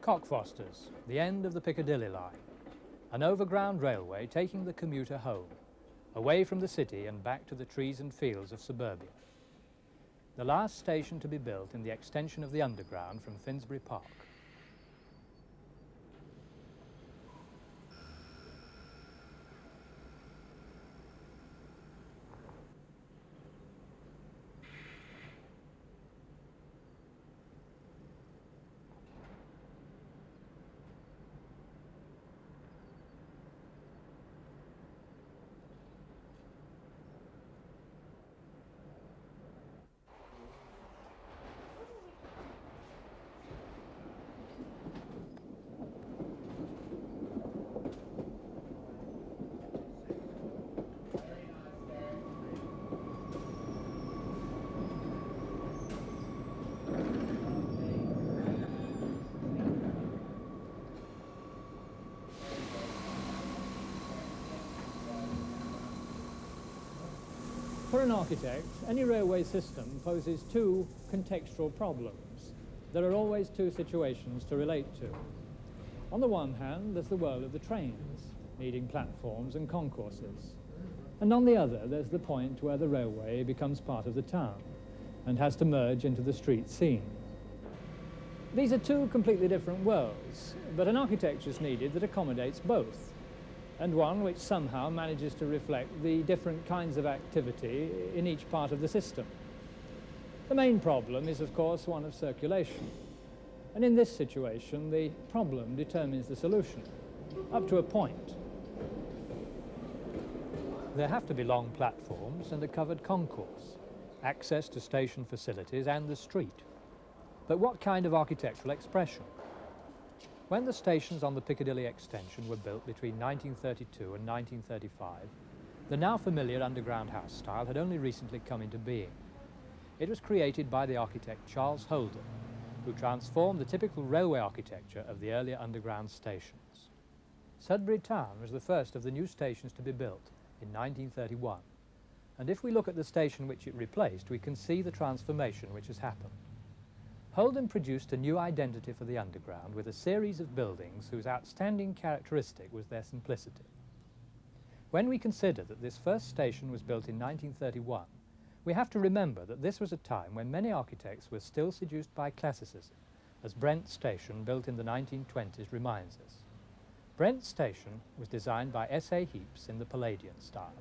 Cockfosters, the end of the Piccadilly line, an overground railway taking the commuter home, away from the city and back to the trees and fields of suburbia. The last station to be built in the extension of the Underground from Finsbury Park. For an architect, any railway system poses two contextual problems. There are always two situations to relate to. On the one hand, there's the world of the trains, needing platforms and concourses. And on the other, there's the point where the railway becomes part of the town and has to merge into the street scene. These are two completely different worlds, but an architecture is needed that accommodates both, and one which somehow manages to reflect the different kinds of activity in each part of the system. The main problem is, of course, one of circulation. And in this situation, the problem determines the solution, up to a point. There have to be long platforms and a covered concourse, access to station facilities and the street. But what kind of architectural expression? When the stations on the Piccadilly extension were built between 1932 and 1935, the now familiar underground house style had only recently come into being. It was created by the architect Charles Holden, who transformed the typical railway architecture of the earlier underground stations. Sudbury Town was the first of the new stations to be built in 1931, and if we look at the station which it replaced, we can see the transformation which has happened. Holden produced a new identity for the Underground with a series of buildings whose outstanding characteristic was their simplicity. When we consider that this first station was built in 1931, we have to remember that this was a time when many architects were still seduced by classicism, as Brent Station, built in the 1920s, reminds us. Brent Station was designed by S.A. Heaps in the Palladian style,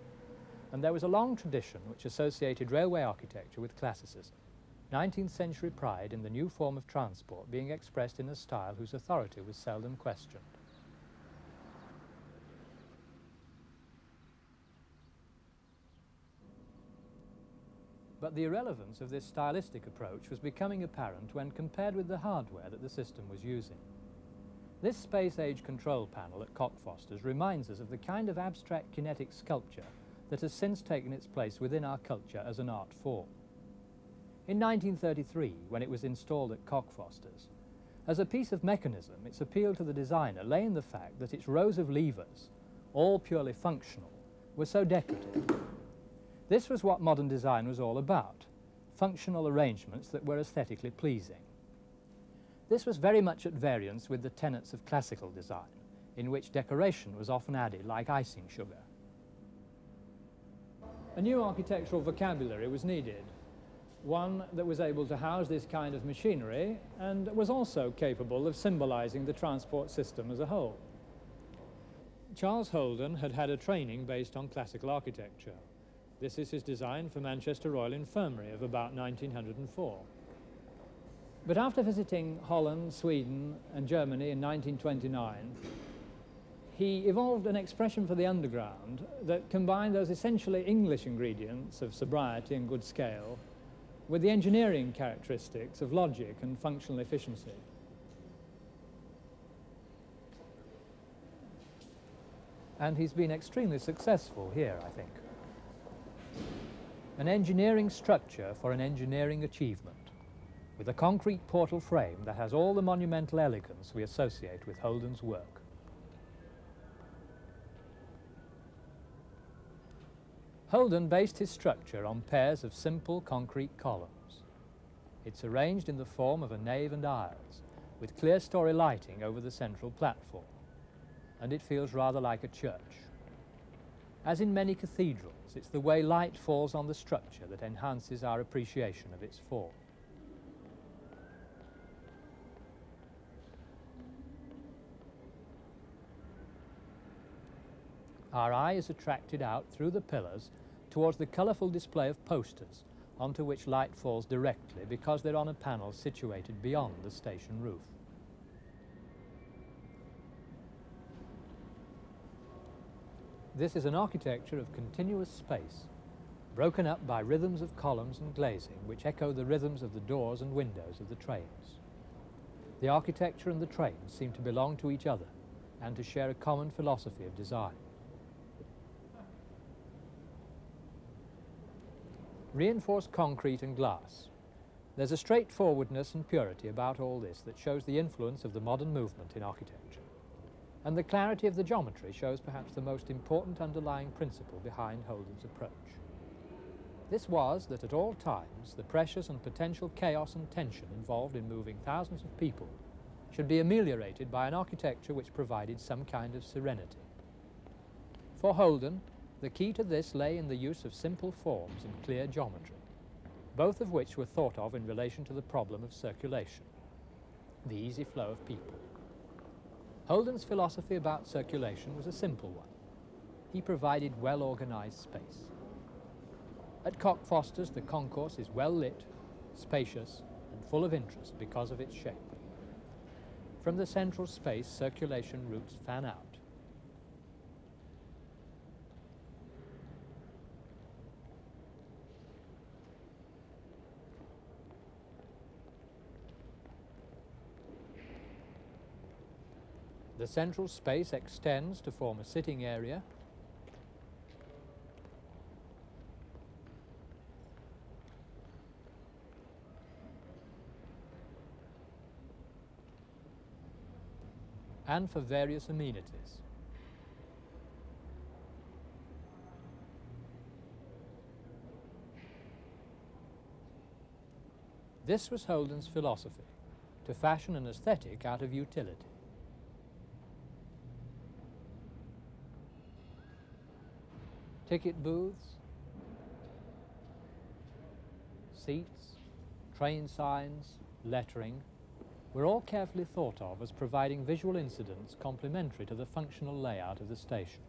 and there was a long tradition which associated railway architecture with classicism. 19th century pride in the new form of transport being expressed in a style whose authority was seldom questioned. But the irrelevance of this stylistic approach was becoming apparent when compared with the hardware that the system was using. This space-age control panel at Cockfosters reminds us of the kind of abstract kinetic sculpture that has since taken its place within our culture as an art form. In 1933, when it was installed at Cockfosters, as a piece of mechanism, its appeal to the designer lay in the fact that its rows of levers, all purely functional, were so decorative. This was what modern design was all about, functional arrangements that were aesthetically pleasing. This was very much at variance with the tenets of classical design, in which decoration was often added like icing sugar. A new architectural vocabulary was needed, one that was able to house this kind of machinery and was also capable of symbolizing the transport system as a whole. Charles Holden had had a training based on classical architecture. This is his design for Manchester Royal Infirmary of about 1904. But after visiting Holland, Sweden and Germany in 1929, he evolved an expression for the Underground that combined those essentially English ingredients of sobriety and good scale with the engineering characteristics of logic and functional efficiency. And he's been extremely successful here, I think. An engineering structure for an engineering achievement, with a concrete portal frame that has all the monumental elegance we associate with Holden's work. Holden based his structure on pairs of simple concrete columns. It's arranged in the form of a nave and aisles, with clear-story lighting over the central platform, and it feels rather like a church. As in many cathedrals, it's the way light falls on the structure that enhances our appreciation of its form. Our eye is attracted out through the pillars towards the colourful display of posters onto which light falls directly because they're on a panel situated beyond the station roof. This is an architecture of continuous space, broken up by rhythms of columns and glazing which echo the rhythms of the doors and windows of the trains. The architecture and the trains seem to belong to each other and to share a common philosophy of design. Reinforced concrete and glass. There's a straightforwardness and purity about all this that shows the influence of the modern movement in architecture. And the clarity of the geometry shows perhaps the most important underlying principle behind Holden's approach. This was that at all times the pressures and potential chaos and tension involved in moving thousands of people should be ameliorated by an architecture which provided some kind of serenity. For Holden, the key to this lay in the use of simple forms and clear geometry, both of which were thought of in relation to the problem of circulation, the easy flow of people. Holden's philosophy about circulation was a simple one. He provided well-organized space. At Cockfosters, the concourse is well lit, spacious, and full of interest because of its shape. From the central space, circulation routes fan out. The central space extends to form a sitting area, and for various amenities. This was Holden's philosophy, to fashion an aesthetic out of utility. Ticket booths, seats, train signs, lettering were all carefully thought of as providing visual incidents complementary to the functional layout of the station.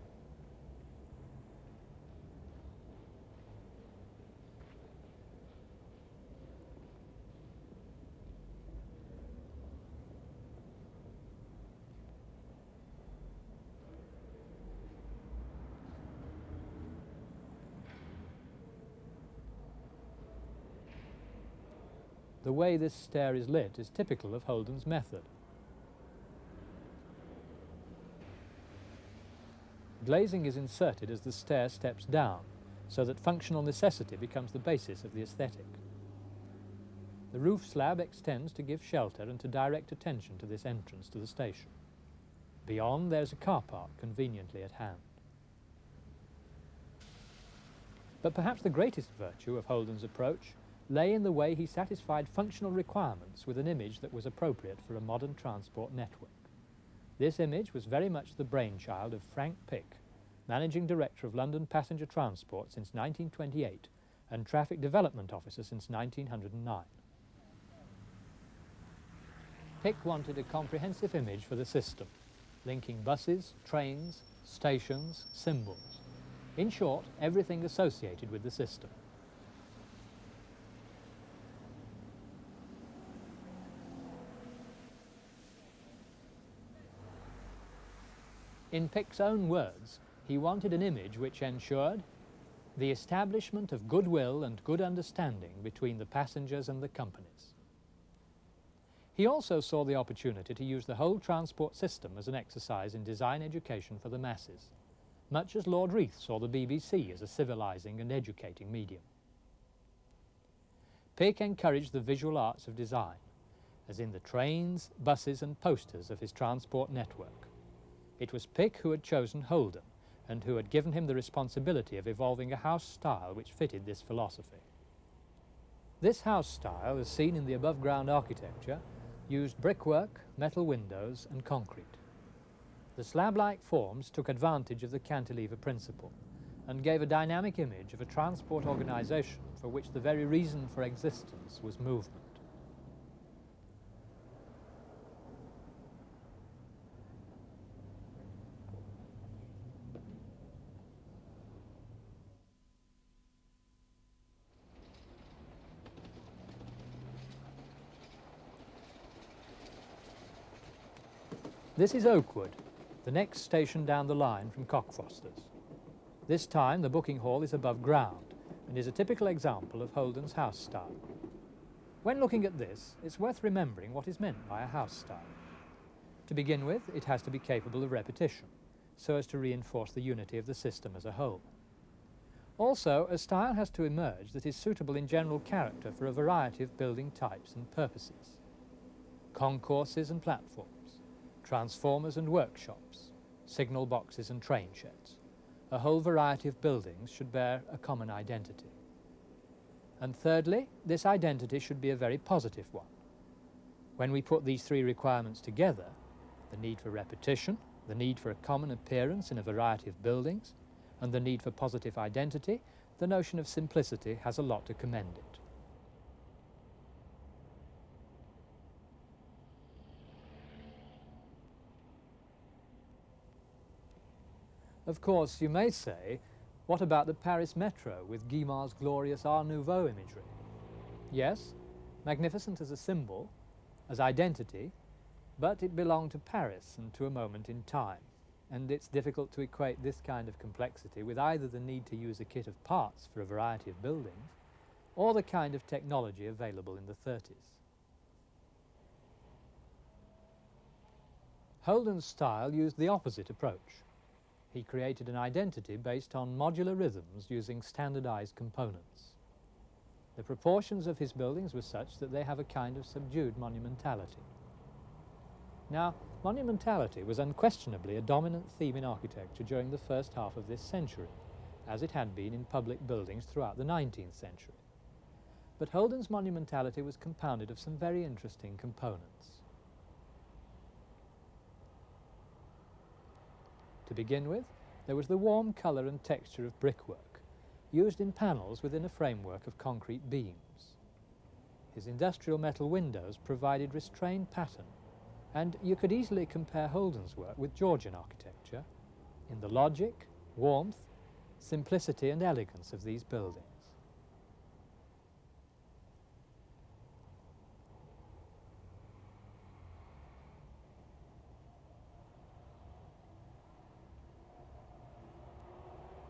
The way this stair is lit is typical of Holden's method. Glazing is inserted as the stair steps down, so that functional necessity becomes the basis of the aesthetic. The roof slab extends to give shelter and to direct attention to this entrance to the station. Beyond, there's a car park conveniently at hand. But perhaps the greatest virtue of Holden's approach lay in the way he satisfied functional requirements with an image that was appropriate for a modern transport network. This image was very much the brainchild of Frank Pick, Managing Director of London Passenger Transport since 1928 and Traffic Development Officer since 1909. Pick wanted a comprehensive image for the system, linking buses, trains, stations, symbols. In short, everything associated with the system. In Pick's own words, he wanted an image which ensured the establishment of goodwill and good understanding between the passengers and the companies. He also saw the opportunity to use the whole transport system as an exercise in design education for the masses, much as Lord Reith saw the BBC as a civilizing and educating medium. Pick encouraged the visual arts of design, as in the trains, buses and posters of his transport network. It was Pick who had chosen Holden and who had given him the responsibility of evolving a house style which fitted this philosophy. This house style, as seen in the above-ground architecture, used brickwork, metal windows and concrete. The slab-like forms took advantage of the cantilever principle and gave a dynamic image of a transport organisation for which the very reason for existence was movement. This is Oakwood, the next station down the line from Cockfosters. This time the booking hall is above ground and is a typical example of Holden's house style. When looking at this, it's worth remembering what is meant by a house style. To begin with, it has to be capable of repetition, so as to reinforce the unity of the system as a whole. Also, a style has to emerge that is suitable in general character for a variety of building types and purposes. Concourses and platforms, transformers and workshops, signal boxes and train sheds. A whole variety of buildings should bear a common identity. And thirdly, this identity should be a very positive one. When we put these three requirements together, the need for repetition, the need for a common appearance in a variety of buildings, and the need for positive identity, the notion of simplicity has a lot to commend it. Of course, you may say, what about the Paris metro with Guimard's glorious Art Nouveau imagery? Yes, magnificent as a symbol, as identity, but it belonged to Paris and to a moment in time, and it's difficult to equate this kind of complexity with either the need to use a kit of parts for a variety of buildings, or the kind of technology available in the 30s. Holden's style used the opposite approach. He created an identity based on modular rhythms using standardized components. The proportions of his buildings were such that they have a kind of subdued monumentality. Now, monumentality was unquestionably a dominant theme in architecture during the first half of this century, as it had been in public buildings throughout the 19th century. But Holden's monumentality was compounded of some very interesting components. To begin with, there was the warm colour and texture of brickwork, used in panels within a framework of concrete beams. His industrial metal windows provided restrained pattern, and you could easily compare Holden's work with Georgian architecture in the logic, warmth, simplicity and elegance of these buildings.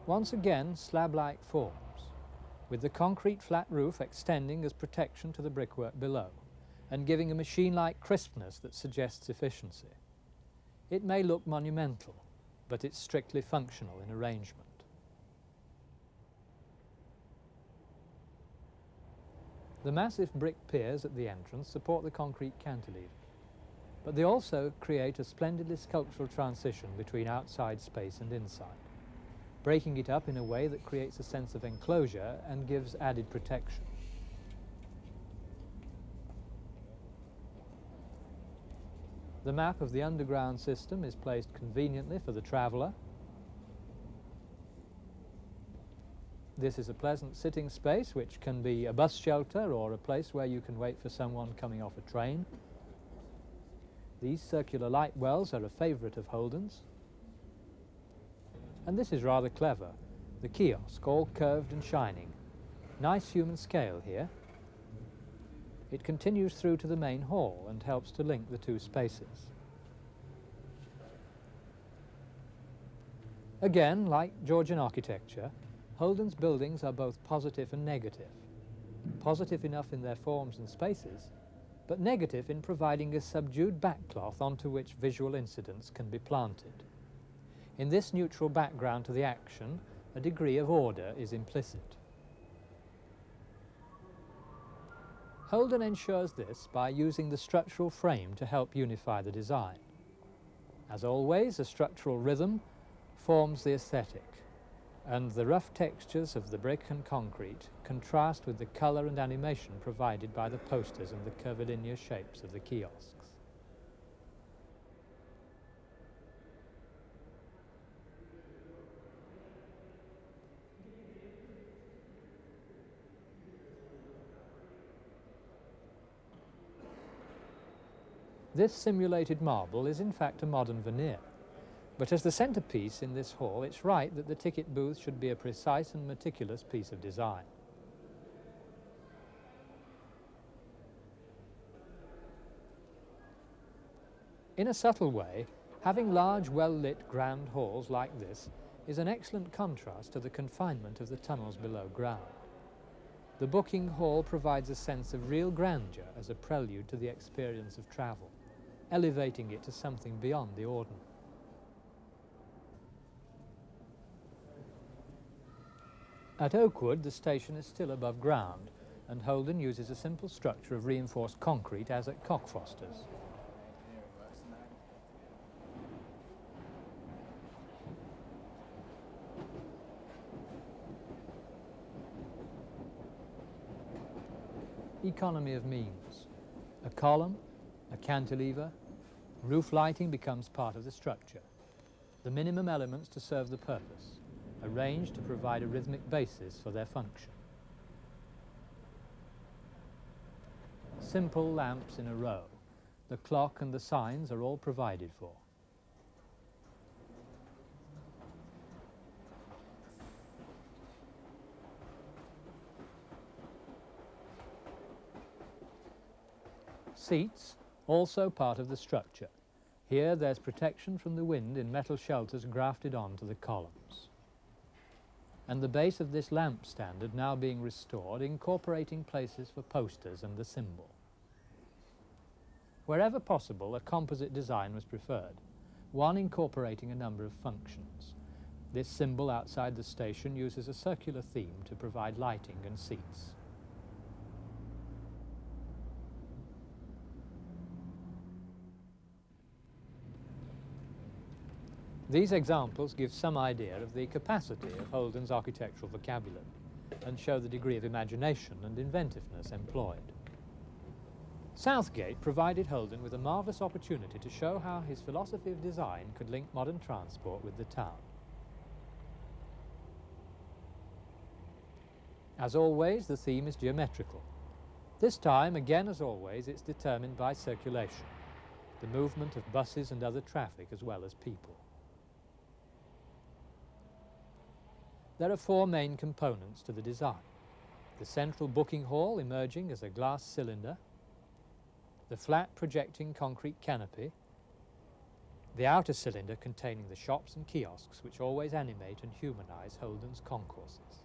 Once again, slab-like forms, with the concrete flat roof extending as protection to the brickwork below, and giving a machine-like crispness that suggests efficiency. It may look monumental, but it's strictly functional in arrangement. The massive brick piers at the entrance support the concrete cantilever, but they also create a splendidly sculptural transition between outside space and inside, breaking it up in a way that creates a sense of enclosure and gives added protection. The map of the underground system is placed conveniently for the traveller. This is a pleasant sitting space which can be a bus shelter or a place where you can wait for someone coming off a train. These circular light wells are a favourite of Holden's. And this is rather clever, the kiosk, all curved and shining. Nice human scale here. It continues through to the main hall and helps to link the two spaces. Again, like Georgian architecture, Holden's buildings are both positive and negative. Positive enough in their forms and spaces, but negative in providing a subdued backcloth onto which visual incidents can be planted. In this neutral background to the action, a degree of order is implicit. Holden ensures this by using the structural frame to help unify the design. As always, a structural rhythm forms the aesthetic. and the rough textures of the brick and concrete contrast with the colour and animation provided by the posters and the curvilinear shapes of the kiosks. This simulated marble is in fact a modern veneer, but as the centrepiece in this hall, it's right that the ticket booth should be a precise and meticulous piece of design. In a subtle way, having large, well-lit grand halls like this is an excellent contrast to the confinement of the tunnels below ground. The booking hall provides a sense of real grandeur as a prelude to the experience of travel, elevating it to something beyond the ordinary. At Oakwood, the station is still above ground, and Holden uses a simple structure of reinforced concrete as at Cockfosters. Economy of means. A column, a cantilever, roof lighting becomes part of the structure. The minimum elements to serve the purpose, arranged to provide a rhythmic basis for their function. Simple lamps in a row. The clock and the signs are all provided for. Seats, also part of the structure. Here there's protection from the wind in metal shelters grafted onto the columns. And the base of this lamp standard now being restored, incorporating places for posters and the symbol. Wherever possible, a composite design was preferred, one incorporating a number of functions. This symbol outside the station uses a circular theme to provide lighting and seats. These examples give some idea of the capacity of Holden's architectural vocabulary and show the degree of imagination and inventiveness employed. Southgate provided Holden with a marvellous opportunity to show how his philosophy of design could link modern transport with the town. As always, the theme is geometrical. This time, again as always, it's determined by circulation, the movement of buses and other traffic as well as people. There are four main components to the design. The central booking hall emerging as a glass cylinder, the flat projecting concrete canopy, the outer cylinder containing the shops and kiosks which always animate and humanize Holden's concourses.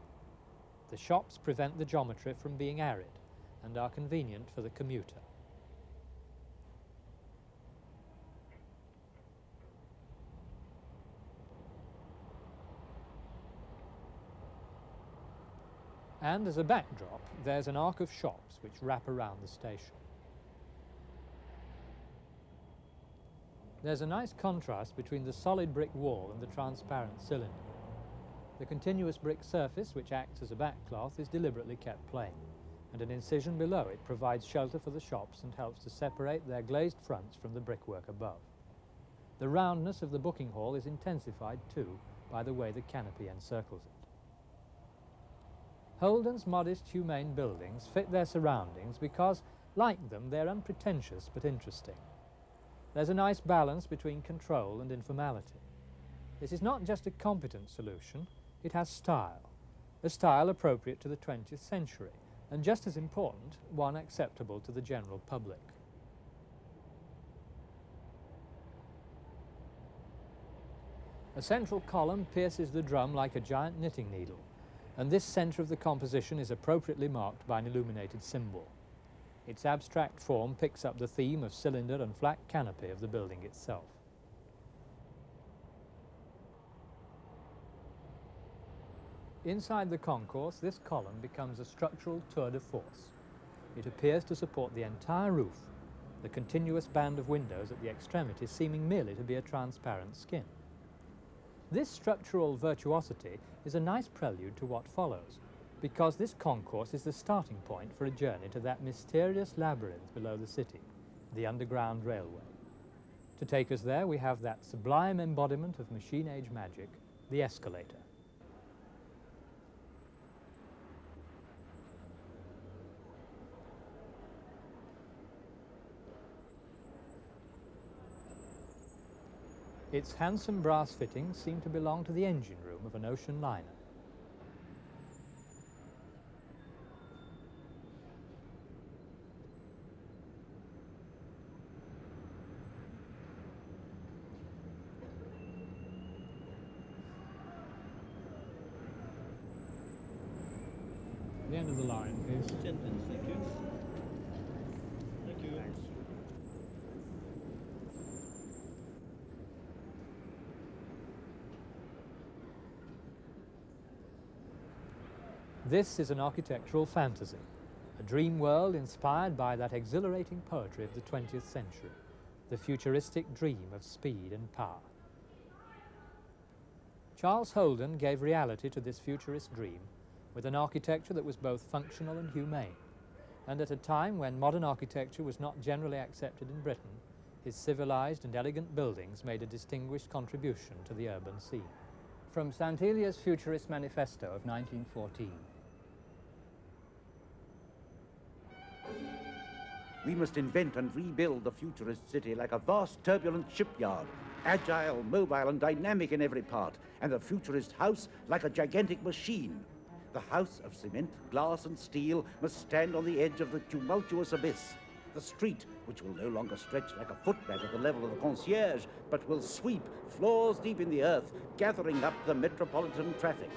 The shops prevent the geometry from being arid and are convenient for the commuter. And as a backdrop, there's an arc of shops which wrap around the station. There's a nice contrast between the solid brick wall and the transparent cylinder. The continuous brick surface, which acts as a backcloth, is deliberately kept plain, and an incision below it provides shelter for the shops and helps to separate their glazed fronts from the brickwork above. The roundness of the booking hall is intensified too by the way the canopy encircles it. Holden's modest, humane buildings fit their surroundings because, like them, they're unpretentious but interesting. There's a nice balance between control and informality. This is not just a competent solution, it has style. A style appropriate to the 20th century, and just as important, one acceptable to the general public. A central column pierces the drum like a giant knitting needle, and this centre of the composition is appropriately marked by an illuminated symbol. Its abstract form picks up the theme of cylinder and flat canopy of the building itself. Inside the concourse, this column becomes a structural tour de force. It appears to support the entire roof, the continuous band of windows at the extremity seeming merely to be a transparent skin. This structural virtuosity is a nice prelude to what follows, because this concourse is the starting point for a journey to that mysterious labyrinth below the city, the Underground Railway. To take us there, we have that sublime embodiment of machine-age magic, the escalator. Its handsome brass fittings seem to belong to the engine room of an ocean liner. The end of the line, please. Gentlemen, thank you. Thank you. Thanks. This is an architectural fantasy, a dream world inspired by that exhilarating poetry of the 20th century, the futuristic dream of speed and power. Charles Holden gave reality to this futurist dream with an architecture that was both functional and humane, and at a time when modern architecture was not generally accepted in Britain, his civilized and elegant buildings made a distinguished contribution to the urban scene. From St. Elia's Futurist Manifesto of 1914. We must invent and rebuild the futurist city like a vast, turbulent shipyard, agile, mobile, and dynamic in every part, and the futurist house like a gigantic machine. The house of cement, glass, and steel must stand on the edge of the tumultuous abyss. The street, which will no longer stretch like a footpath at the level of the concierge, but will sweep floors deep in the earth, gathering up the metropolitan traffic.